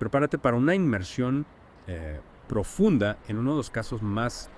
Prepárate para una inmersión profunda en uno de los casos más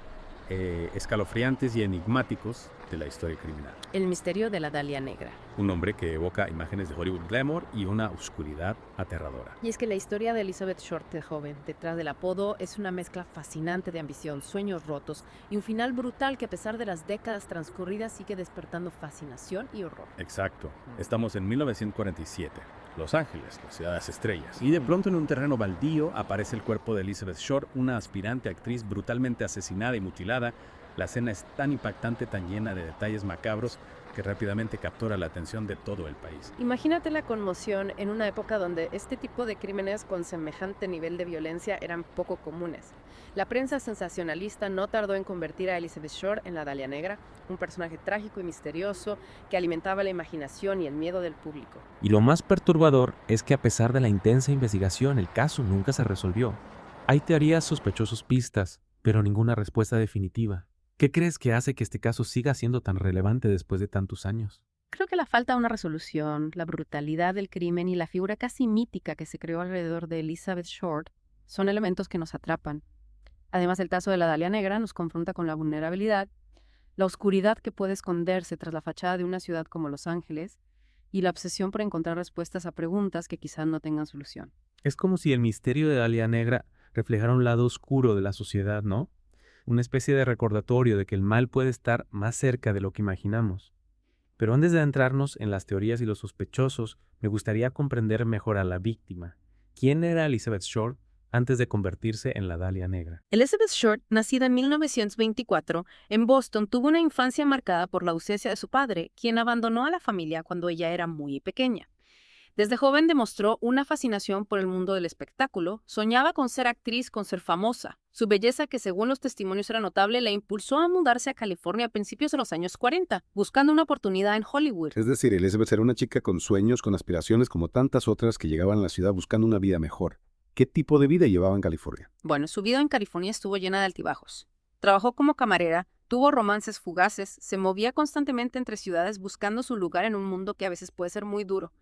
escalofriantes y enigmáticos de la historia criminal. El misterio de la Dalia Negra. Un hombre que evoca imágenes de Hollywood glamour y una oscuridad aterradora. Y es que la historia de Elizabeth Short, de joven, detrás del apodo, es una mezcla fascinante de ambición, sueños rotos y un final brutal que a pesar de las décadas transcurridas sigue despertando fascinación y horror. Exacto. Estamos en 1947. Los Ángeles, la ciudad de las estrellas. Y de pronto en un terreno baldío aparece el cuerpo de Elizabeth Short, una aspirante actriz brutalmente asesinada y mutilada. La escena es tan impactante, tan llena de detalles macabros, que rápidamente captura la atención de todo el país. Imagínate la conmoción en una época donde este tipo de crímenes con semejante nivel de violencia eran poco comunes. La prensa sensacionalista no tardó en convertir a Elizabeth Short en la Dalia Negra, un personaje trágico y misterioso que alimentaba la imaginación y el miedo del público. Y lo más perturbador es que a pesar de la intensa investigación, el caso nunca se resolvió. Hay teorías, sospechosos, pistas, pero ninguna respuesta definitiva. ¿Qué crees que hace que este caso siga siendo tan relevante después de tantos años? Creo que la falta de una resolución, la brutalidad del crimen y la figura casi mítica que se creó alrededor de Elizabeth Short son elementos que nos atrapan. Además, el caso de la Dalia Negra nos confronta con la vulnerabilidad, la oscuridad que puede esconderse tras la fachada de una ciudad como Los Ángeles y la obsesión por encontrar respuestas a preguntas que quizás no tengan solución. Es como si el misterio de Dalia Negra reflejara un lado oscuro de la sociedad, ¿no? Una especie de recordatorio de que el mal puede estar más cerca de lo que imaginamos. Pero antes de adentrarnos en las teorías y los sospechosos, me gustaría comprender mejor a la víctima. ¿Quién era Elizabeth Short antes de convertirse en la Dalia Negra? Elizabeth Short, nacida en 1924, en Boston, tuvo una infancia marcada por la ausencia de su padre, quien abandonó a la familia cuando ella era muy pequeña. Desde joven demostró una fascinación por el mundo del espectáculo, soñaba con ser actriz, con ser famosa. Su belleza, que según los testimonios era notable, la impulsó a mudarse a California a principios de los años 40, buscando una oportunidad en Hollywood. Es decir, Elizabeth era una chica con sueños, con aspiraciones como tantas otras que llegaban a la ciudad buscando una vida mejor. ¿Qué tipo de vida llevaba en California? Bueno, su vida en California estuvo llena de altibajos. Trabajó como camarera, tuvo romances fugaces, se movía constantemente entre ciudades buscando su lugar en un mundo que a veces puede ser muy duro.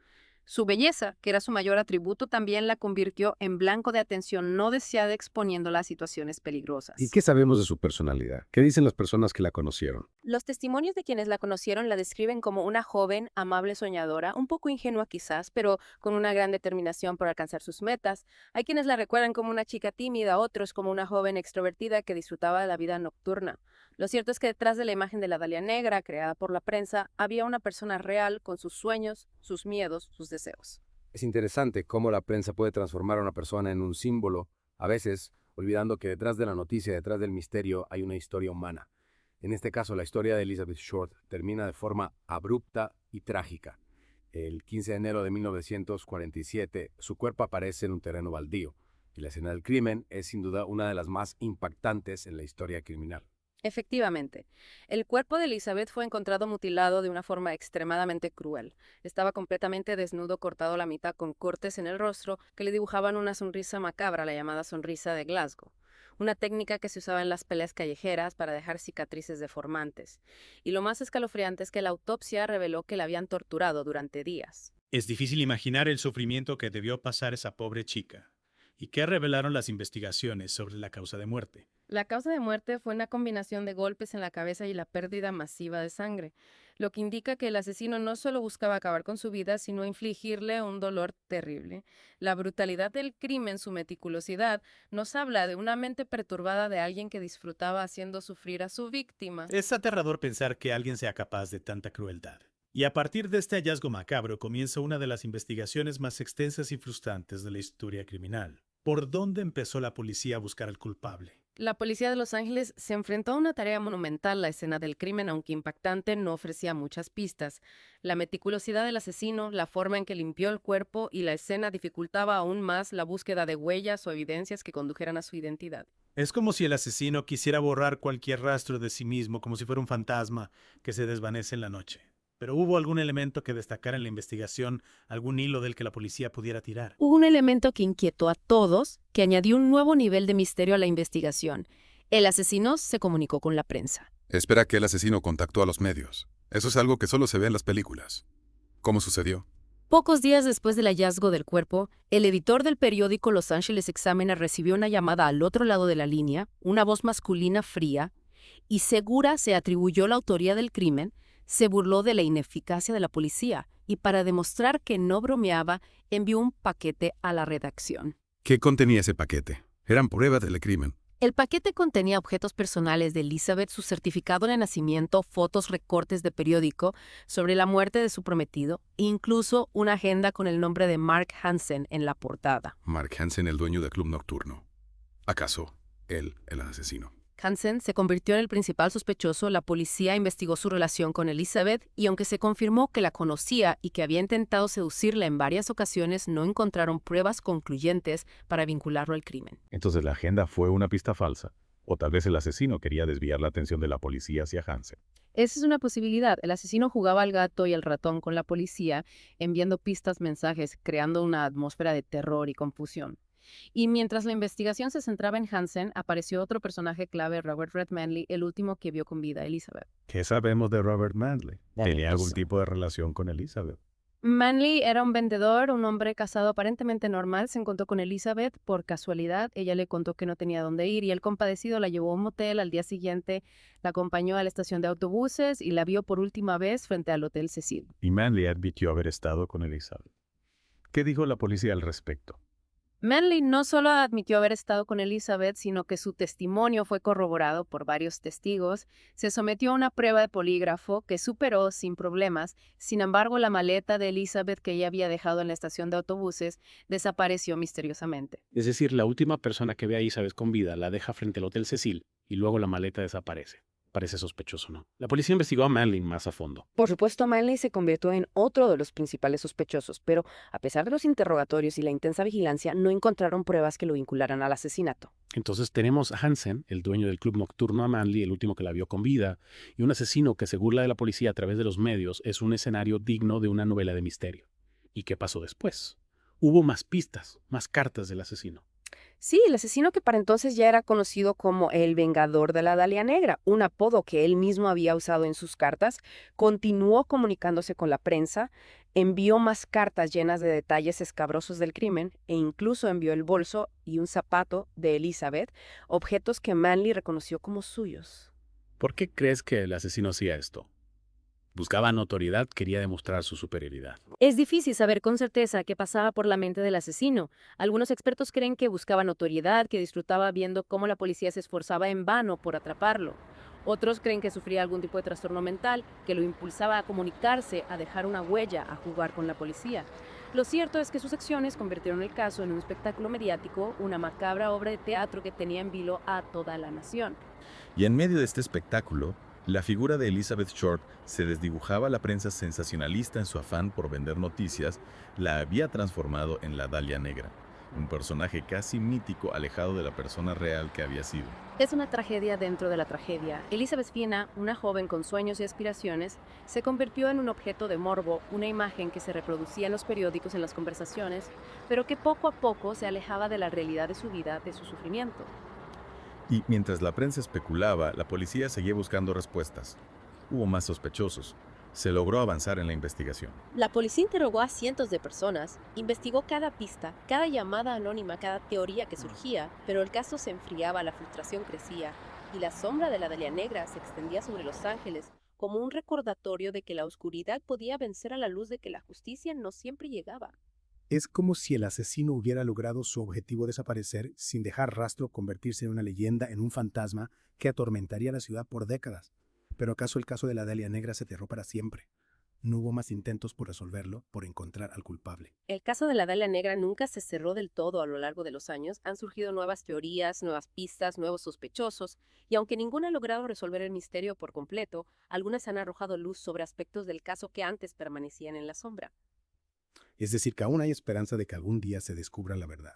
Su belleza, que era su mayor atributo, también la convirtió en blanco de atención no deseada, exponiéndola a situaciones peligrosas. ¿Y qué sabemos de su personalidad? ¿Qué dicen las personas que la conocieron? Los testimonios de quienes la conocieron la describen como una joven, amable, soñadora, un poco ingenua quizás, pero con una gran determinación por alcanzar sus metas. Hay quienes la recuerdan como una chica tímida, otros como una joven extrovertida que disfrutaba de la vida nocturna. Lo cierto es que detrás de la imagen de la Dalia Negra, creada por la prensa, había una persona real con sus sueños, sus miedos, sus deseos. Es interesante cómo la prensa puede transformar a una persona en un símbolo, a veces olvidando que detrás de la noticia, detrás del misterio, hay una historia humana. En este caso, la historia de Elizabeth Short termina de forma abrupta y trágica. El 15 de enero de 1947, su cuerpo aparece en un terreno baldío, y la escena del crimen es sin duda una de las más impactantes en la historia criminal. Efectivamente, el cuerpo de Elizabeth fue encontrado mutilado de una forma extremadamente cruel. Estaba completamente desnudo, cortado a la mitad con cortes en el rostro que le dibujaban una sonrisa macabra, la llamada sonrisa de Glasgow, una técnica que se usaba en las peleas callejeras para dejar cicatrices deformantes. Y lo más escalofriante es que la autopsia reveló que la habían torturado durante días. Es difícil imaginar el sufrimiento que debió pasar esa pobre chica. ¿Y qué revelaron las investigaciones sobre la causa de muerte? La causa de muerte fue una combinación de golpes en la cabeza y la pérdida masiva de sangre, lo que indica que el asesino no solo buscaba acabar con su vida, sino infligirle un dolor terrible. La brutalidad del crimen, su meticulosidad, nos habla de una mente perturbada de alguien que disfrutaba haciendo sufrir a su víctima. Es aterrador pensar que alguien sea capaz de tanta crueldad. Y a partir de este hallazgo macabro comienza una de las investigaciones más extensas y frustrantes de la historia criminal. ¿Por dónde empezó la policía a buscar al culpable? La policía de Los Ángeles se enfrentó a una tarea monumental. La escena del crimen, aunque impactante, no ofrecía muchas pistas. La meticulosidad del asesino, la forma en que limpió el cuerpo y la escena dificultaba aún más la búsqueda de huellas o evidencias que condujeran a su identidad. Es como si el asesino quisiera borrar cualquier rastro de sí mismo, como si fuera un fantasma que se desvanece en la noche. ¿Pero hubo algún elemento que destacara en la investigación, algún hilo del que la policía pudiera tirar? Hubo un elemento que inquietó a todos, que añadió un nuevo nivel de misterio a la investigación. El asesino se comunicó con la prensa. Espera que el asesino contactó a los medios. Eso es algo que solo se ve en las películas. ¿Cómo sucedió? Pocos días después del hallazgo del cuerpo, el editor del periódico Los Angeles Examiner recibió una llamada al otro lado de la línea, una voz masculina fría, y segura se atribuyó la autoría del crimen, se burló de la ineficacia de la policía y para demostrar que no bromeaba, envió un paquete a la redacción. ¿Qué contenía ese paquete? Eran pruebas del crimen. El paquete contenía objetos personales de Elizabeth, su certificado de nacimiento, fotos, recortes de periódico sobre la muerte de su prometido e incluso una agenda con el nombre de Mark Hansen en la portada. Mark Hansen, el dueño del club nocturno. ¿Acaso él, el asesino? Hansen se convirtió en el principal sospechoso. La policía investigó su relación con Elizabeth y aunque se confirmó que la conocía y que había intentado seducirla en varias ocasiones, no encontraron pruebas concluyentes para vincularlo al crimen. Entonces la agenda fue una pista falsa. O tal vez el asesino quería desviar la atención de la policía hacia Hansen. Esa es una posibilidad. El asesino jugaba al gato y al ratón con la policía, enviando pistas, mensajes, creando una atmósfera de terror y confusión. Y mientras la investigación se centraba en Hansen, apareció otro personaje clave, Robert Red Manley, el último que vio con vida a Elizabeth. ¿Qué sabemos de Robert Manley? ¿Tenía algún tipo de relación con Elizabeth? Manley era un vendedor, un hombre casado aparentemente normal. Se encontró con Elizabeth por casualidad. Ella le contó que no tenía dónde ir y el compadecido la llevó a un motel. Al día siguiente la acompañó a la estación de autobuses y la vio por última vez frente al Hotel Cecil. Y Manley admitió haber estado con Elizabeth. ¿Qué dijo la policía al respecto? Manley no solo admitió haber estado con Elizabeth, sino que su testimonio fue corroborado por varios testigos. Se sometió a una prueba de polígrafo que superó sin problemas. Sin embargo, la maleta de Elizabeth que ella había dejado en la estación de autobuses desapareció misteriosamente. Es decir, la última persona que ve a Elizabeth con vida la deja frente al Hotel Cecil y luego la maleta desaparece. Parece sospechoso, ¿no? La policía investigó a Manley más a fondo. Por supuesto, Manley se convirtió en otro de los principales sospechosos, pero a pesar de los interrogatorios y la intensa vigilancia, no encontraron pruebas que lo vincularan al asesinato. Entonces tenemos a Hansen, el dueño del club nocturno, a Manley, el último que la vio con vida, y un asesino que se burla de la policía a través de los medios. Es un escenario digno de una novela de misterio. ¿Y qué pasó después? Hubo más pistas, más cartas del asesino. Sí, el asesino que para entonces ya era conocido como el Vengador de la Dalia Negra, un apodo que él mismo había usado en sus cartas, continuó comunicándose con la prensa, envió más cartas llenas de detalles escabrosos del crimen e incluso envió el bolso y un zapato de Elizabeth, objetos que Manley reconoció como suyos. ¿Por qué crees que el asesino hacía esto? Buscaba notoriedad, quería demostrar su superioridad. Es difícil saber con certeza qué pasaba por la mente del asesino. Algunos expertos creen que buscaba notoriedad, que disfrutaba viendo cómo la policía se esforzaba en vano por atraparlo. Otros creen que sufría algún tipo de trastorno mental, que lo impulsaba a comunicarse, a dejar una huella, a jugar con la policía. Lo cierto es que sus acciones convirtieron el caso en un espectáculo mediático, una macabra obra de teatro que tenía en vilo a toda la nación. Y en medio de este espectáculo, la figura de Elizabeth Short se desdibujaba. La prensa sensacionalista, en su afán por vender noticias, la había transformado en la Dalia Negra, un personaje casi mítico alejado de la persona real que había sido. Es una tragedia dentro de la tragedia. Elizabeth Fiena, una joven con sueños y aspiraciones, se convirtió en un objeto de morbo, una imagen que se reproducía en los periódicos, en las conversaciones, pero que poco a poco se alejaba de la realidad de su vida, de su sufrimiento. Y mientras la prensa especulaba, la policía seguía buscando respuestas. Hubo más sospechosos. Se logró avanzar en la investigación. La policía interrogó a cientos de personas, investigó cada pista, cada llamada anónima, cada teoría que surgía, pero el caso se enfriaba, la frustración crecía, y la sombra de la Dalia Negra se extendía sobre Los Ángeles como un recordatorio de que la oscuridad podía vencer a la luz de que la justicia no siempre llegaba. Es como si el asesino hubiera logrado su objetivo: desaparecer sin dejar rastro, convertirse en una leyenda, en un fantasma que atormentaría la ciudad por décadas. ¿Pero acaso el caso de la Dalia Negra se cerró para siempre? No hubo más intentos por resolverlo, por encontrar al culpable. El caso de la Dalia Negra nunca se cerró del todo a lo largo de los años. Han surgido nuevas teorías, nuevas pistas, nuevos sospechosos, y aunque ninguna ha logrado resolver el misterio por completo, algunas han arrojado luz sobre aspectos del caso que antes permanecían en la sombra. Es decir, que aún hay esperanza de que algún día se descubra la verdad.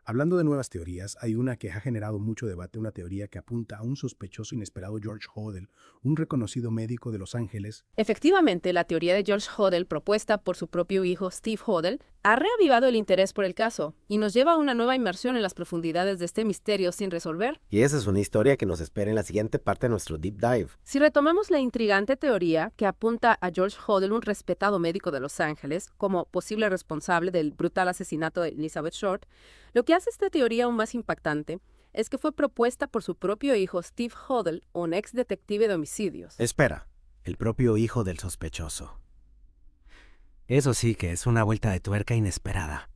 Hablando de nuevas teorías, hay una que ha generado mucho debate, una teoría que apunta a un sospechoso inesperado, George Hodel, un reconocido médico de Los Ángeles. Efectivamente, la teoría de George Hodel, propuesta por su propio hijo Steve Hodel, ha reavivado el interés por el caso y nos lleva a una nueva inmersión en las profundidades de este misterio sin resolver. Y esa es una historia que nos espera en la siguiente parte de nuestro Deep Dive. Si retomamos la intrigante teoría que apunta a George Hodel, un respetado médico de Los Ángeles, como posible responsable del brutal asesinato de Elizabeth Short, lo que hace esta teoría aún más impactante es que fue propuesta por su propio hijo Steve Hodel, un ex detective de homicidios. Espera, el propio hijo del sospechoso. Eso sí que es una vuelta de tuerca inesperada.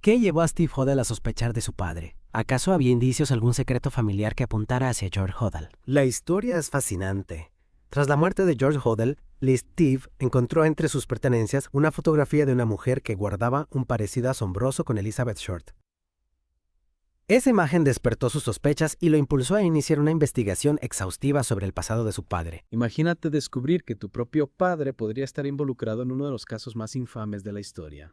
¿Qué llevó a Steve Hodel a sospechar de su padre? ¿Acaso había indicios de algún secreto familiar que apuntara hacia George Hodel? La historia es fascinante. Tras la muerte de George Hodel, Steve encontró entre sus pertenencias una fotografía de una mujer que guardaba un parecido asombroso con Elizabeth Short. Esa imagen despertó sus sospechas y lo impulsó a iniciar una investigación exhaustiva sobre el pasado de su padre. Imagínate descubrir que tu propio padre podría estar involucrado en uno de los casos más infames de la historia.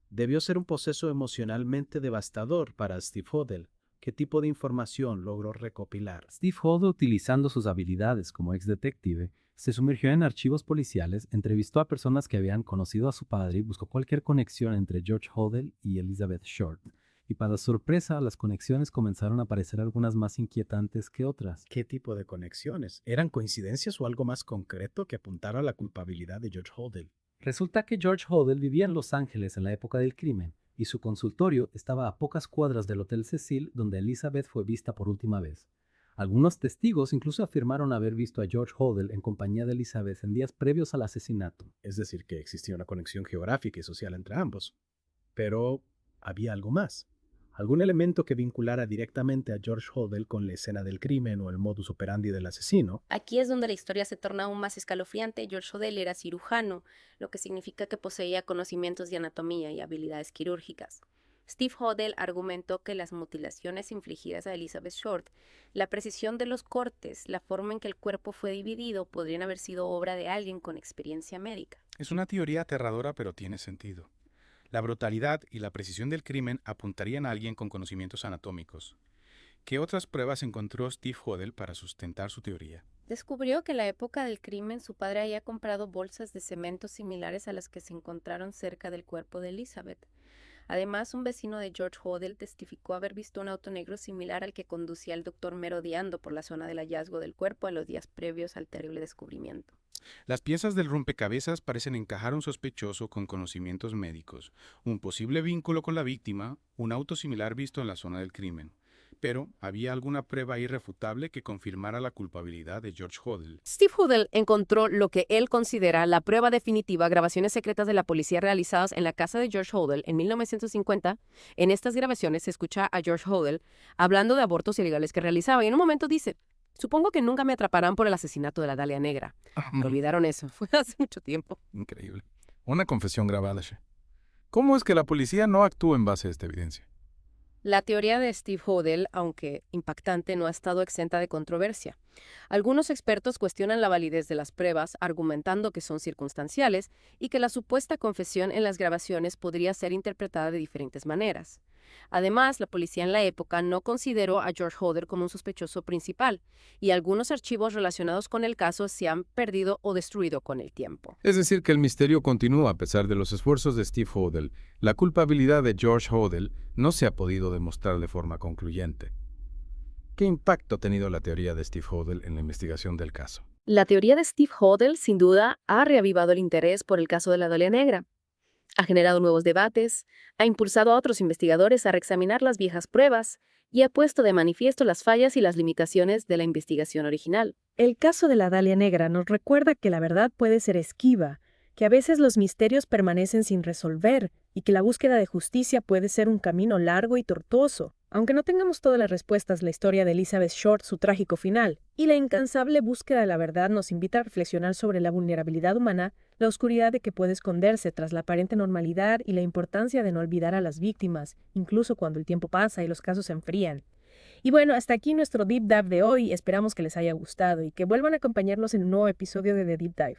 Debió ser un proceso emocionalmente devastador para Steve Hodel. ¿Qué tipo de información logró recopilar? Steve Hodel, utilizando sus habilidades como ex detective, se sumergió en archivos policiales, entrevistó a personas que habían conocido a su padre y buscó cualquier conexión entre George Hodel y Elizabeth Short. Y para sorpresa, las conexiones comenzaron a parecer algunas más inquietantes que otras. ¿Qué tipo de conexiones? ¿Eran coincidencias o algo más concreto que apuntara a la culpabilidad de George Hodel? Resulta que George Hodel vivía en Los Ángeles en la época del crimen, y su consultorio estaba a pocas cuadras del Hotel Cecil, donde Elizabeth fue vista por última vez. Algunos testigos incluso afirmaron haber visto a George Hodel en compañía de Elizabeth en días previos al asesinato. Es decir, que existía una conexión geográfica y social entre ambos. Pero había algo más. ¿Algún elemento que vinculara directamente a George Hodel con la escena del crimen o el modus operandi del asesino? Aquí es donde la historia se torna aún más escalofriante. George Hodel era cirujano, lo que significa que poseía conocimientos de anatomía y habilidades quirúrgicas. Steve Hodel argumentó que las mutilaciones infligidas a Elizabeth Short, la precisión de los cortes, la forma en que el cuerpo fue dividido, podrían haber sido obra de alguien con experiencia médica. Es una teoría aterradora, pero tiene sentido. La brutalidad y la precisión del crimen apuntarían a alguien con conocimientos anatómicos. ¿Qué otras pruebas encontró Steve Hodel para sustentar su teoría? Descubrió que en la época del crimen su padre había comprado bolsas de cemento similares a las que se encontraron cerca del cuerpo de Elizabeth. Además, un vecino de George Hodel testificó haber visto un auto negro similar al que conducía el doctor merodeando por la zona del hallazgo del cuerpo en los días previos al terrible descubrimiento. Las piezas del rompecabezas parecen encajar a un sospechoso con conocimientos médicos, un posible vínculo con la víctima, un auto similar visto en la zona del crimen. Pero, ¿había alguna prueba irrefutable que confirmara la culpabilidad de George Hodel? Steve Hodel encontró lo que él considera la prueba definitiva, grabaciones secretas de la policía realizadas en la casa de George Hodel en 1950. En estas grabaciones se escucha a George Hodel hablando de abortos ilegales que realizaba y en un momento dice: supongo que nunca me atraparán por el asesinato de la Dalia Negra. Olvidaron eso, fue hace mucho tiempo. Increíble. Una confesión grabada, She. ¿Cómo es que la policía no actúa en base a esta evidencia? La teoría de Steve Hodel, aunque impactante, no ha estado exenta de controversia. Algunos expertos cuestionan la validez de las pruebas, argumentando que son circunstanciales y que la supuesta confesión en las grabaciones podría ser interpretada de diferentes maneras. Además, la policía en la época no consideró a George Hodel como un sospechoso principal, y algunos archivos relacionados con el caso se han perdido o destruido con el tiempo. Es decir, que el misterio continúa a pesar de los esfuerzos de Steve Hodel. La culpabilidad de George Hodel no se ha podido demostrar de forma concluyente. ¿Qué impacto ha tenido la teoría de Steve Hodel en la investigación del caso? La teoría de Steve Hodel, sin duda, ha reavivado el interés por el caso de la Dalia Negra. Ha generado nuevos debates, ha impulsado a otros investigadores a reexaminar las viejas pruebas y ha puesto de manifiesto las fallas y las limitaciones de la investigación original. El caso de la Dalia Negra nos recuerda que la verdad puede ser esquiva, que a veces los misterios permanecen sin resolver y que la búsqueda de justicia puede ser un camino largo y tortuoso. Aunque no tengamos todas las respuestas, la historia de Elizabeth Short, su trágico final, y la incansable búsqueda de la verdad nos invita a reflexionar sobre la vulnerabilidad humana, la oscuridad de que puede esconderse tras la aparente normalidad y la importancia de no olvidar a las víctimas, incluso cuando el tiempo pasa y los casos se enfrían. Y bueno, hasta aquí nuestro Deep Dive de hoy. Esperamos que les haya gustado y que vuelvan a acompañarnos en un nuevo episodio de The Deep Dive.